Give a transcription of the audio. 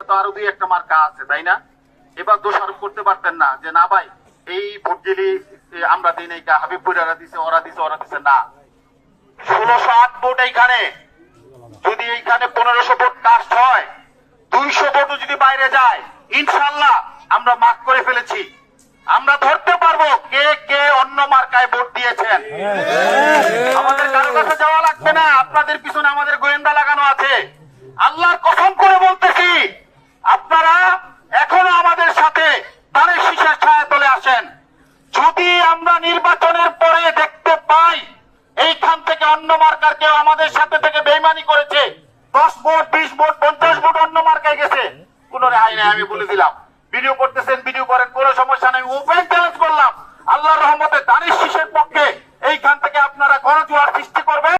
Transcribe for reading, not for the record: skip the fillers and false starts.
তো আরো দুই একটা মার্কা আছে, তাই না? এবার দোষারোপ করতে পারতেন না যে না ভাই এই ভোট দিলি আমরা দিই নাই, হাবিবপুরারা দিছে, ওরা দিছে না। 1608 ভোট এইখানে, যদি এইখানে 1500 ভোট কাস্ট হয়, 200 ভোটও যদি বাইরে যায়, ইনশাআল্লাহ আমরা মার্ক করে ফেলেছি। আমরা ধরতে পারবো কে কে অন্য মার্কায় ভোট দিয়েছেন। আমাদের কারো কাছে যাওয়া লাগবে না, আপনাদের পিছনে আমাদের গোয়েন্দা লাগানো আছে। আল্লাহর কসম করে বলতেছি, আপনারা এখনো আমাদের সাথে ধানের শীষের ছায়াতলে আসেন। যদি আমরা নির্বাচনের পরে দেখতে পাই এইখান থেকে অন্য মার্কার কেউ আমাদের সাথে থেকে বেইমানি করেছে, 10 ভোট 20 ভোট 50 ভোট অন্য মার্কায় গেছে, কোন রেহাই নাই। আমি বলে দিলাম, ভিডিও করতেছেন ভিডিও করেন, কোনো সমস্যা নেই। ওপেন চ্যালেঞ্জ করলাম, আল্লাহর রহমতে ধানের শীষের পক্ষে এইখান থেকে আপনারা গণজোয়ার সৃষ্টি করবেন।